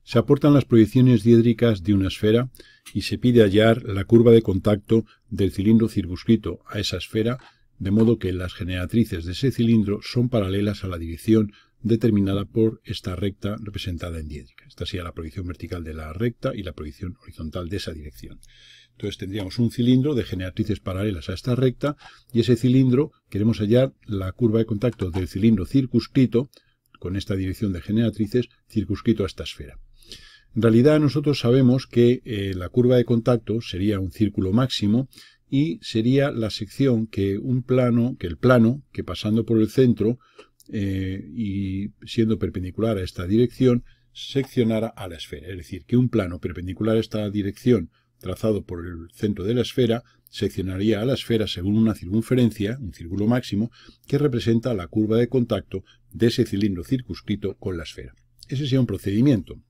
Se aportan las proyecciones diédricas de una esfera y se pide hallar la curva de contacto del cilindro circunscrito a esa esfera, de modo que las generatrices de ese cilindro son paralelas a la dirección determinada por esta recta representada en diédrica. Esta sería la proyección vertical de la recta y la proyección horizontal de esa dirección. Entonces tendríamos un cilindro de generatrices paralelas a esta recta y ese cilindro queremos hallar la curva de contacto del cilindro circunscrito con esta dirección de generatrices circunscrito a esta esfera. En realidad nosotros sabemos que la curva de contacto sería un círculo máximo y sería la sección que el plano que pasando por el centro y siendo perpendicular a esta dirección seccionara a la esfera. Es decir, que un plano perpendicular a esta dirección trazado por el centro de la esfera seccionaría a la esfera según una circunferencia, un círculo máximo, que representa la curva de contacto de ese cilindro circunscrito con la esfera. Ese sería un procedimiento.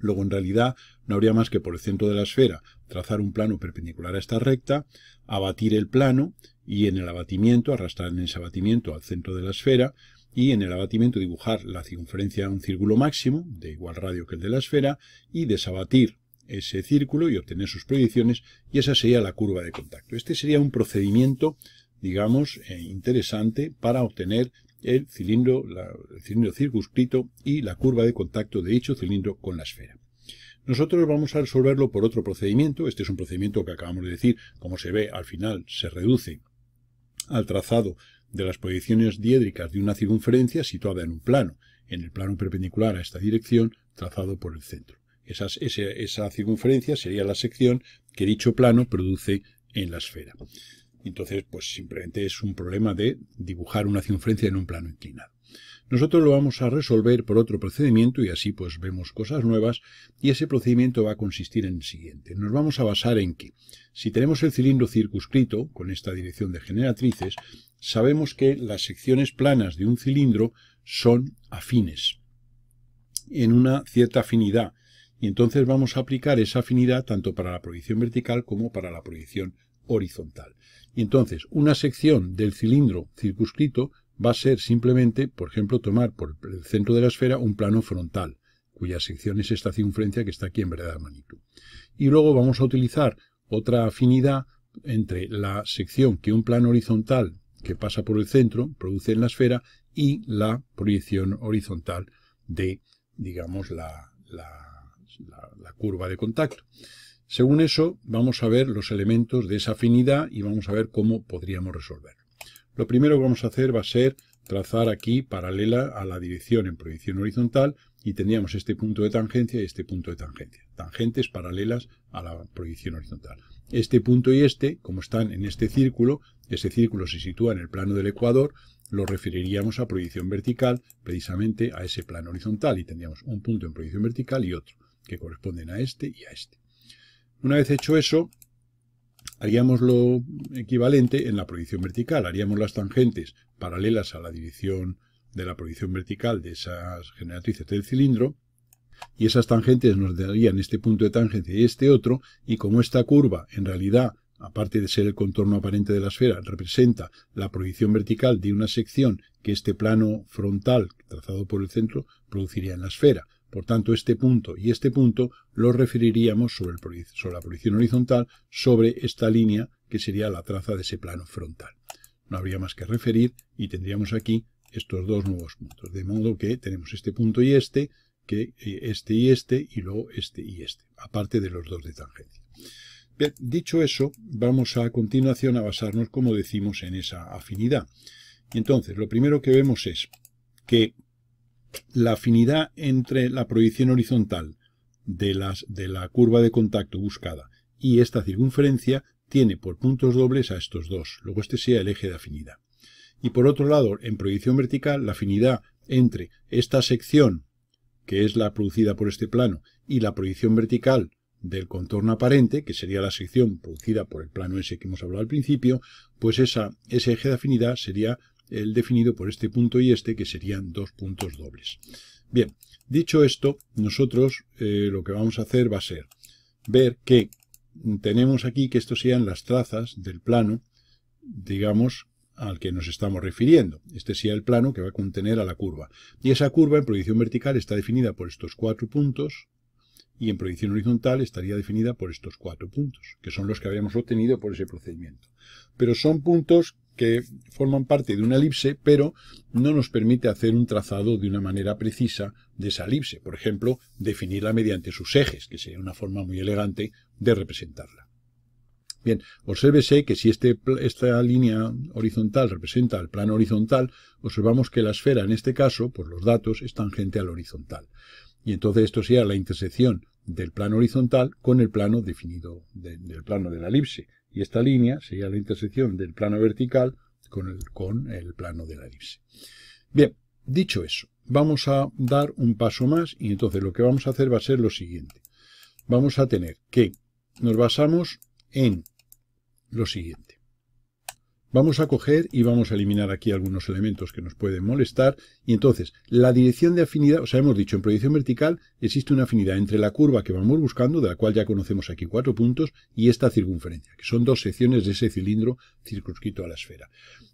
Luego, en realidad, no habría más que por el centro de la esfera trazar un plano perpendicular a esta recta, abatir el plano y en el abatimiento, arrastrar en ese abatimiento al centro de la esfera y en el abatimiento dibujar la circunferencia de un círculo máximo de igual radio que el de la esfera y desabatir ese círculo y obtener sus proyecciones, y esa sería la curva de contacto. Este sería un procedimiento, digamos, interesante para obtener el cilindro circunscrito y la curva de contacto de dicho cilindro con la esfera. Nosotros vamos a resolverlo por otro procedimiento. Este es un procedimiento que acabamos de decir, como se ve al final se reduce al trazado de las proyecciones diédricas de una circunferencia situada en un plano, en el plano perpendicular a esta dirección trazado por el centro. Esa circunferencia sería la sección que dicho plano produce en la esfera. Entonces, pues simplemente es un problema de dibujar una circunferencia en un plano inclinado. Nosotros lo vamos a resolver por otro procedimiento y así pues vemos cosas nuevas, y ese procedimiento va a consistir en el siguiente. Nos vamos a basar en que si tenemos el cilindro circunscrito con esta dirección de generatrices, sabemos que las secciones planas de un cilindro son afines en una cierta afinidad. Y entonces vamos a aplicar esa afinidad tanto para la proyección vertical como para la proyección horizontal. Y entonces una sección del cilindro circunscrito va a ser simplemente, por ejemplo, tomar por el centro de la esfera un plano frontal, cuya sección es esta circunferencia que está aquí en verdadera magnitud. Y luego vamos a utilizar otra afinidad entre la sección que un plano horizontal que pasa por el centro produce en la esfera y la proyección horizontal de, digamos, la curva de contacto. Según eso, vamos a ver los elementos de esa afinidad y vamos a ver cómo podríamos resolverlo. Lo primero que vamos a hacer va a ser trazar aquí paralela a la dirección en proyección horizontal y tendríamos este punto de tangencia y este punto de tangencia. Tangentes paralelas a la proyección horizontal. Este punto y este, como están en este círculo, ese círculo se sitúa en el plano del ecuador, lo referiríamos a proyección vertical, precisamente a ese plano horizontal, y tendríamos un punto en proyección vertical y otro, que corresponden a este y a este. Una vez hecho eso, haríamos lo equivalente en la proyección vertical. Haríamos las tangentes paralelas a la dirección de la proyección vertical de esas generatrices del cilindro, y esas tangentes nos darían este punto de tangencia y este otro, y como esta curva, en realidad, aparte de ser el contorno aparente de la esfera, representa la proyección vertical de una sección que este plano frontal, trazado por el centro, produciría en la esfera. Por tanto, este punto y este punto los referiríamos sobre la proyección horizontal sobre esta línea que sería la traza de ese plano frontal. No habría más que referir y tendríamos aquí estos dos nuevos puntos. De modo que tenemos este punto y este y luego este y este, aparte de los dos de tangencia. Bien, dicho eso, vamos a continuación a basarnos, como decimos, en esa afinidad. Y entonces, lo primero que vemos es que la afinidad entre la proyección horizontal de la curva de contacto buscada y esta circunferencia tiene por puntos dobles a estos dos. Luego este sea el eje de afinidad. Y por otro lado, en proyección vertical, la afinidad entre esta sección, que es la producida por este plano, y la proyección vertical del contorno aparente, que sería la sección producida por el plano ese que hemos hablado al principio, pues ese eje de afinidad sería el definido por este punto y este, que serían dos puntos dobles. Bien, dicho esto, nosotros lo que vamos a hacer va a ser ver que tenemos aquí que estos sean las trazas del plano, digamos, al que nos estamos refiriendo. Este sería el plano que va a contener a la curva. Y esa curva en proyección vertical está definida por estos 4 puntos y en proyección horizontal estaría definida por estos 4 puntos, que son los que habíamos obtenido por ese procedimiento. Pero son puntos que forman parte de una elipse, pero no nos permite hacer un trazado de una manera precisa de esa elipse. Por ejemplo, definirla mediante sus ejes, que sería una forma muy elegante de representarla. Bien, obsérvese que si esta línea horizontal representa el plano horizontal, observamos que la esfera en este caso, por los datos, es tangente al horizontal. Y entonces esto sería la intersección del plano horizontal con el plano definido del plano de la elipse. Y esta línea sería la intersección del plano vertical con el plano de la elipse. Bien, dicho eso, vamos a dar un paso más y entonces lo que vamos a hacer va a ser lo siguiente. Vamos a tener que nos basamos en lo siguiente. Vamos a coger y vamos a eliminar aquí algunos elementos que nos pueden molestar. Y entonces, la dirección de afinidad, o sea, hemos dicho, en proyección vertical existe una afinidad entre la curva que vamos buscando, de la cual ya conocemos aquí 4 puntos, y esta circunferencia, que son 2 secciones de ese cilindro circunscrito a la esfera.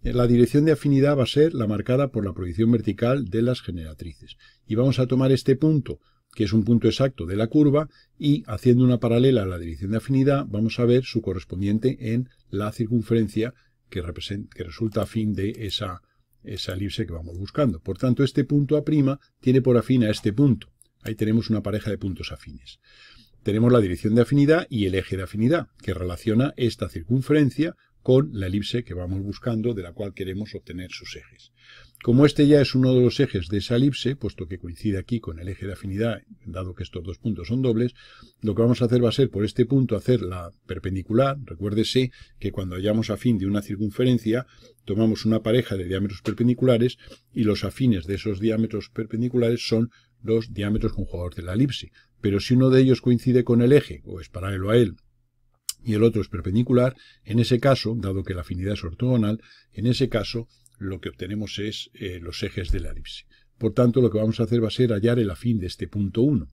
La dirección de afinidad va a ser la marcada por la proyección vertical de las generatrices. Y vamos a tomar este punto, que es un punto exacto de la curva, y haciendo una paralela a la dirección de afinidad, vamos a ver su correspondiente en la circunferencia que resulta afín de esa elipse que vamos buscando. Por tanto, este punto A' tiene por afín a este punto. Ahí tenemos una pareja de puntos afines. Tenemos la dirección de afinidad y el eje de afinidad, que relaciona esta circunferencia con la elipse que vamos buscando, de la cual queremos obtener sus ejes. Como este ya es uno de los ejes de esa elipse, puesto que coincide aquí con el eje de afinidad, dado que estos dos puntos son dobles, lo que vamos a hacer va a ser por este punto hacer la perpendicular. Recuérdese que cuando hallamos afín de una circunferencia, tomamos una pareja de diámetros perpendiculares y los afines de esos diámetros perpendiculares son los diámetros conjugados de la elipse. Pero si uno de ellos coincide con el eje, o es paralelo a él, y el otro es perpendicular, en ese caso, dado que la afinidad es ortogonal, en ese caso lo que obtenemos es los ejes de la elipse. Por tanto, lo que vamos a hacer va a ser hallar el afín de este punto 1.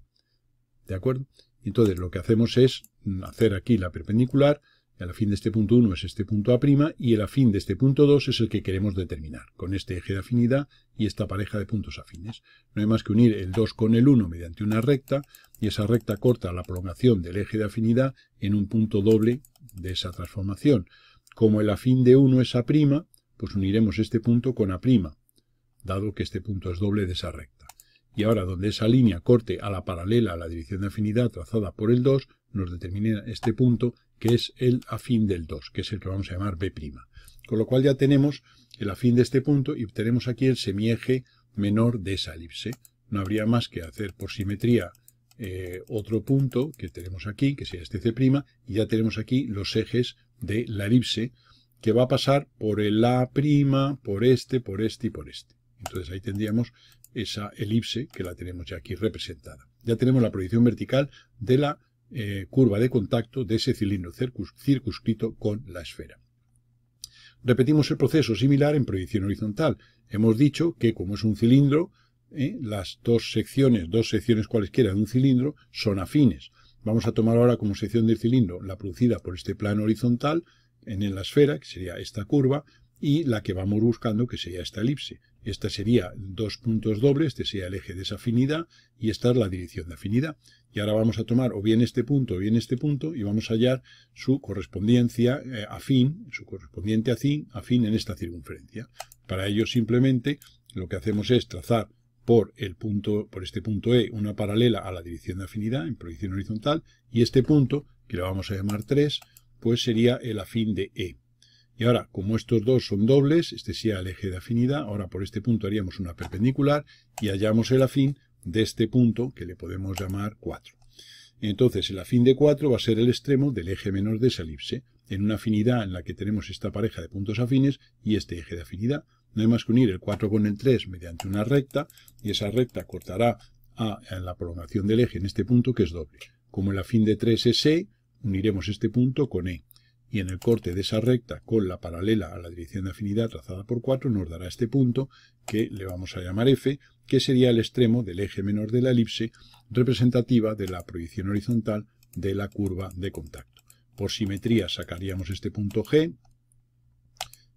¿De acuerdo? Entonces, lo que hacemos es hacer aquí la perpendicular. El afín de este punto 1 es este punto A' y el afín de este punto 2 es el que queremos determinar, con este eje de afinidad y esta pareja de puntos afines. No hay más que unir el 2 con el 1 mediante una recta, y esa recta corta la prolongación del eje de afinidad en un punto doble de esa transformación. Como el afín de 1 es A', pues uniremos este punto con A', dado que este punto es doble de esa recta. Y ahora, donde esa línea corte a la paralela a la dirección de afinidad trazada por el 2, nos determina este punto, que es el afín del 2, que es el que vamos a llamar B'. Con lo cual ya tenemos el afín de este punto y tenemos aquí el semieje menor de esa elipse. No habría más que hacer por simetría otro punto que tenemos aquí, que sería este C', y ya tenemos aquí los ejes de la elipse, que va a pasar por el A', por este y por este. Entonces ahí tendríamos esa elipse que la tenemos ya aquí representada. Ya tenemos la proyección vertical de la curva de contacto de ese cilindro circunscrito con la esfera. Repetimos el proceso similar en proyección horizontal. Hemos dicho que como es un cilindro, las dos secciones cualesquiera de un cilindro son afines. Vamos a tomar ahora como sección del cilindro la producida por este plano horizontal en la esfera, que sería esta curva, y la que vamos buscando, que sería esta elipse. Esta sería 2 puntos dobles, este sería el eje de esa afinidad, y esta es la dirección de afinidad. Y ahora vamos a tomar o bien este punto o bien este punto, y vamos a hallar su correspondencia afín, su correspondiente afín en esta circunferencia. Para ello simplemente lo que hacemos es trazar por este punto E una paralela a la dirección de afinidad en proyección horizontal, y este punto, que lo vamos a llamar 3, pues sería el afín de E. Y ahora, como estos dos son dobles, este sería el eje de afinidad, ahora por este punto haríamos una perpendicular y hallamos el afín de este punto, que le podemos llamar 4. Entonces, el afín de 4 va a ser el extremo del eje menor de esa elipse, en una afinidad en la que tenemos esta pareja de puntos afines y este eje de afinidad. No hay más que unir el 4 con el 3 mediante una recta, y esa recta cortará a la prolongación del eje en este punto, que es doble. Como el afín de 3 es E, uniremos este punto con E. Y en el corte de esa recta con la paralela a la dirección de afinidad trazada por 4 nos dará este punto, que le vamos a llamar F, que sería el extremo del eje menor de la elipse, representativa de la proyección horizontal de la curva de contacto. Por simetría sacaríamos este punto G,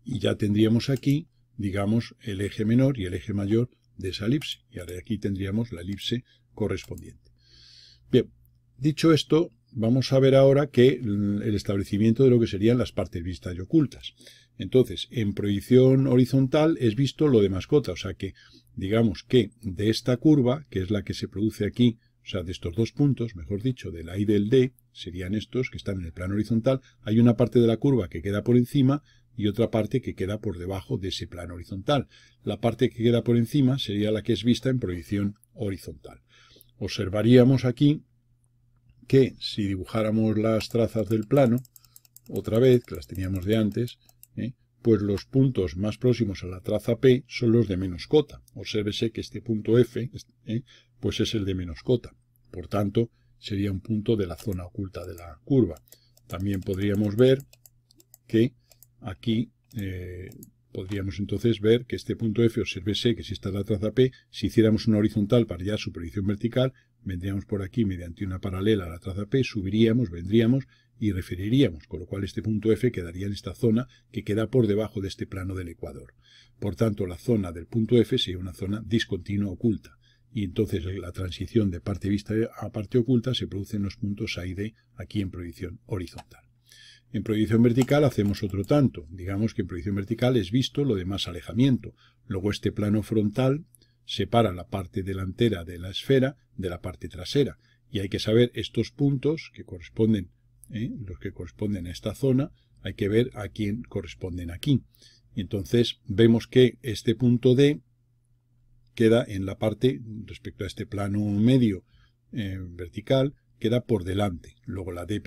Y ya tendríamos aquí, digamos, el eje menor y el eje mayor de esa elipse. Y ahora aquí tendríamos la elipse correspondiente. Bien, dicho esto, vamos a ver ahora que el establecimiento de lo que serían las partes vistas y ocultas. Entonces, en proyección horizontal es visto lo de mascota, o sea que, digamos que de esta curva, que es la que se produce aquí, o sea, de estos dos puntos, mejor dicho, de la I y del D, serían estos que están en el plano horizontal, hay una parte de la curva que queda por encima y otra parte que queda por debajo de ese plano horizontal. La parte que queda por encima sería la que es vista en proyección horizontal. Observaríamos aquí que si dibujáramos las trazas del plano, otra vez, que las teníamos de antes, pues los puntos más próximos a la traza P son los de menos cota. Obsérvese que este punto F, pues es el de menos cota. Por tanto, sería un punto de la zona oculta de la curva. También podríamos ver que aquí podríamos entonces ver que este punto F, obsérvese que si esta es la traza P, si hiciéramos una horizontal para hallar su proyección vertical, vendríamos por aquí mediante una paralela a la traza P, subiríamos, vendríamos y referiríamos, con lo cual este punto F quedaría en esta zona que queda por debajo de este plano del ecuador. Por tanto, la zona del punto F sería una zona discontinua oculta. Y entonces la transición de parte vista a parte oculta se produce en los puntos A y D aquí en proyección horizontal. En proyección vertical hacemos otro tanto. Digamos que en proyección vertical es visto lo de más alejamiento. Luego este plano frontal separa la parte delantera de la esfera de la parte trasera. Y hay que saber estos puntos que corresponden, los que corresponden a esta zona, hay que ver a quién corresponden aquí. Y entonces vemos que este punto D queda en la parte, respecto a este plano medio vertical, queda por delante. Luego la D'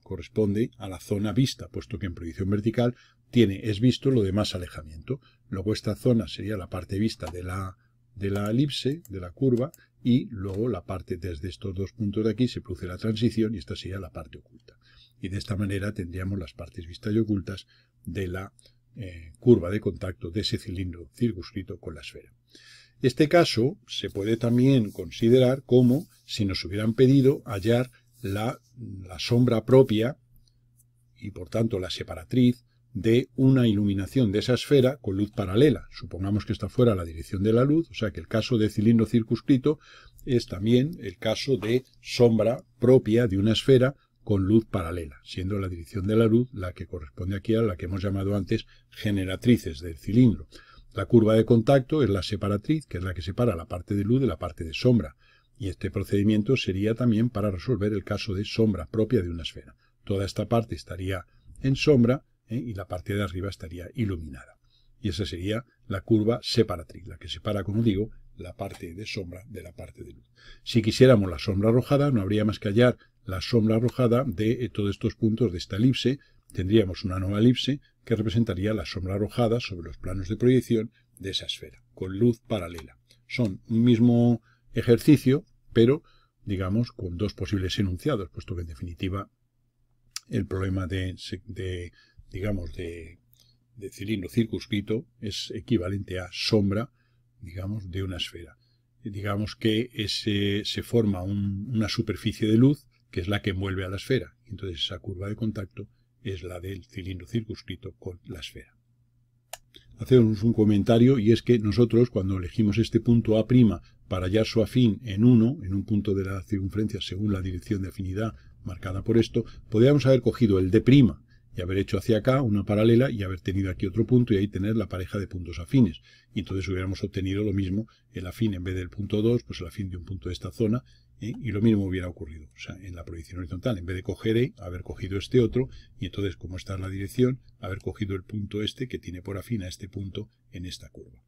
corresponde a la zona vista, puesto que en proyección vertical es visto lo de más alejamiento. Luego esta zona sería la parte vista de la elipse, de la curva, y luego la parte desde estos dos puntos de aquí se produce la transición y esta sería la parte oculta. Y de esta manera tendríamos las partes vistas y ocultas de la curva de contacto de ese cilindro circunscrito con la esfera. Este caso se puede también considerar como si nos hubieran pedido hallar la sombra propia y por tanto la separatriz de una iluminación de esa esfera con luz paralela. Supongamos que esta fuera la dirección de la luz, o sea que el caso de cilindro circunscrito es también el caso de sombra propia de una esfera con luz paralela, siendo la dirección de la luz la que corresponde aquí a la que hemos llamado antes generatrices del cilindro. La curva de contacto es la separatriz, que es la que separa la parte de luz de la parte de sombra. Y este procedimiento sería también para resolver el caso de sombra propia de una esfera. Toda esta parte estaría en sombra y la parte de arriba estaría iluminada. Y esa sería la curva separatriz, la que separa, como digo, la parte de sombra de la parte de luz. Si quisiéramos la sombra arrojada, no habría más que hallar la sombra arrojada de todos estos puntos de esta elipse. Tendríamos una nueva elipse que representaría la sombra arrojada sobre los planos de proyección de esa esfera, con luz paralela. Son un mismo ejercicio, pero, digamos, con dos posibles enunciados, puesto que en definitiva el problema de cilindro circunscrito es equivalente a sombra, digamos, de una esfera. Digamos que se forma una superficie de luz que es la que envuelve a la esfera. Entonces esa curva de contacto es la del cilindro circunscrito con la esfera. Hacemos un comentario y es que nosotros cuando elegimos este punto A' para hallar su afín en un punto de la circunferencia según la dirección de afinidad marcada por esto, podríamos haber cogido el D' y haber hecho hacia acá una paralela y haber tenido aquí otro punto y ahí tener la pareja de puntos afines. Y entonces hubiéramos obtenido lo mismo, el afín en vez del punto 2, pues el afín de un punto de esta zona, y lo mismo hubiera ocurrido. O sea, en la proyección horizontal, en vez de coger E, haber cogido este otro, y entonces, como esta es la dirección, haber cogido el punto este que tiene por afín a este punto en esta curva.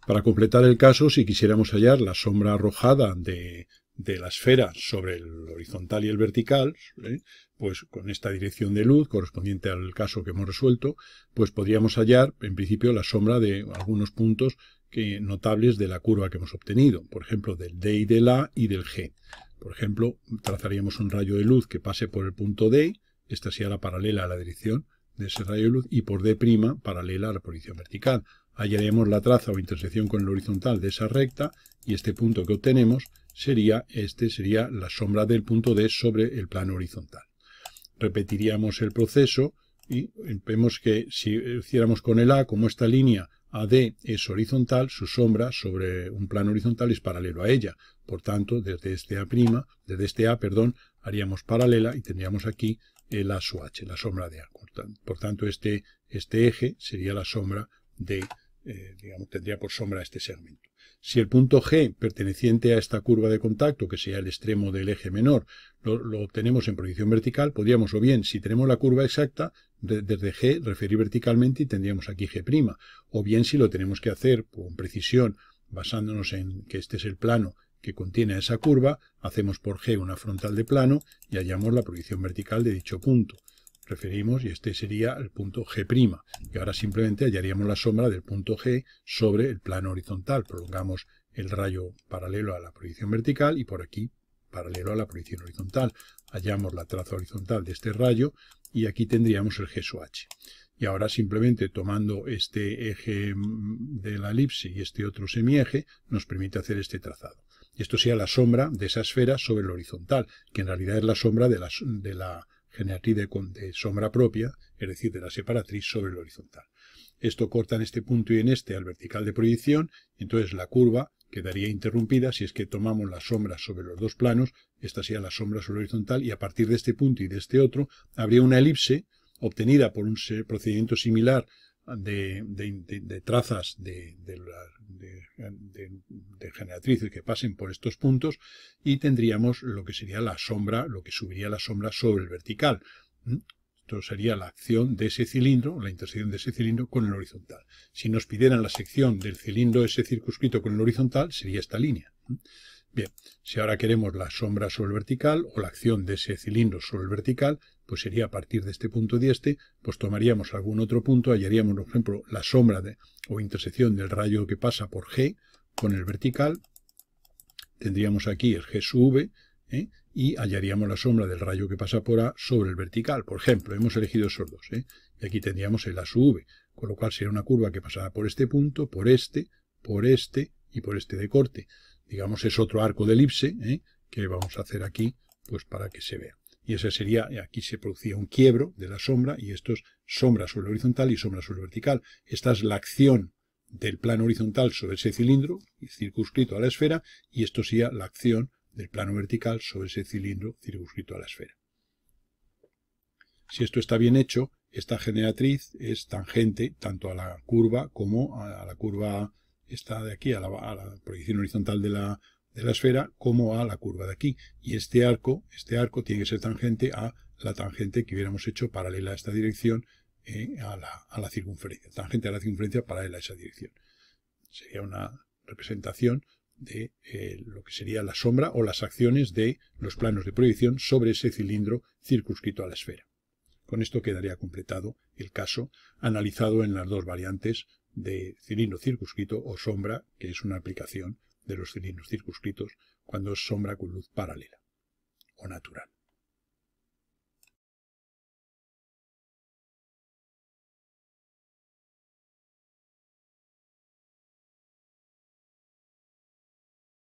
Para completar el caso, si quisiéramos hallar la sombra arrojada de la esfera sobre el horizontal y el vertical, pues con esta dirección de luz correspondiente al caso que hemos resuelto, pues podríamos hallar en principio la sombra de algunos puntos notables de la curva que hemos obtenido, por ejemplo del D y del A y del G. Por ejemplo, trazaríamos un rayo de luz que pase por el punto D, esta sería la paralela a la dirección de ese rayo de luz, y por D' paralela a la proyección vertical. Hallaremos la traza o intersección con el horizontal de esa recta y este punto que obtenemos sería la sombra del punto D sobre el plano horizontal. Repetiríamos el proceso y vemos que si hiciéramos con el A, como esta línea AD es horizontal, su sombra sobre un plano horizontal es paralelo a ella. Por tanto, desde este A, haríamos paralela y tendríamos aquí el A sub H, la sombra de A. Por tanto, este eje sería la sombra de, tendría por sombra este segmento. Si el punto G, perteneciente a esta curva de contacto, que sería el extremo del eje menor, lo tenemos en proyección vertical, podríamos, o bien, si tenemos la curva exacta, desde G referir verticalmente y tendríamos aquí G', o bien si lo tenemos que hacer con precisión, basándonos en que este es el plano que contiene esa curva, hacemos por G una frontal de plano y hallamos la proyección vertical de dicho punto. Referimos, y este sería el punto G', y ahora simplemente hallaríamos la sombra del punto G sobre el plano horizontal. Prolongamos el rayo paralelo a la proyección vertical y por aquí paralelo a la proyección horizontal. Hallamos la traza horizontal de este rayo y aquí tendríamos el G sub H. Y ahora simplemente tomando este eje de la elipse y este otro semieje nos permite hacer este trazado. Y esto sería la sombra de esa esfera sobre el horizontal, que en realidad es la sombra de la generatriz de sombra propia, es decir, de la separatriz sobre el horizontal. Esto corta en este punto y en este al vertical de proyección, entonces la curva quedaría interrumpida si es que tomamos la sombra sobre los dos planos, esta sería la sombra sobre el horizontal, y a partir de este punto y de este otro habría una elipse obtenida por un procedimiento similar de trazas de generatrices que pasen por estos puntos y tendríamos lo que sería la sombra, lo que subiría la sombra sobre el vertical. Esto sería la acción de ese cilindro, la intersección de ese cilindro con el horizontal. Si nos pidieran la sección del cilindro ese circunscrito con el horizontal, sería esta línea. Bien, si ahora queremos la sombra sobre el vertical o la acción de ese cilindro sobre el vertical, pues sería a partir de este punto y este, pues tomaríamos algún otro punto, hallaríamos, por ejemplo, la sombra o intersección del rayo que pasa por G con el vertical, tendríamos aquí el G sub V, y hallaríamos la sombra del rayo que pasa por A sobre el vertical. Por ejemplo, hemos elegido esos dos, y aquí tendríamos el A sub V, con lo cual sería una curva que pasará por este punto, por este y por este de corte. Digamos, es otro arco de elipse que vamos a hacer aquí pues para que se vea. Y ese sería, aquí se producía un quiebro de la sombra y esto es sombra sobre el horizontal y sombra sobre el vertical. Esta es la acción del plano horizontal sobre ese cilindro circunscrito a la esfera y esto sería la acción del plano vertical sobre ese cilindro circunscrito a la esfera. Si esto está bien hecho, esta generatriz es tangente tanto a la curva como a la curva esta de aquí, a la proyección horizontal de la esfera, como a la curva de aquí. Y este arco tiene que ser tangente a la tangente que hubiéramos hecho paralela a esta dirección a la circunferencia. Tangente a la circunferencia paralela a esa dirección. Sería una representación de lo que sería la sombra o las acciones de los planos de proyección sobre ese cilindro circunscrito a la esfera. Con esto quedaría completado el caso analizado en las dos variantes de cilindro circunscrito o sombra, que es una aplicación de los cilindros circunscritos cuando es sombra con luz paralela o natural.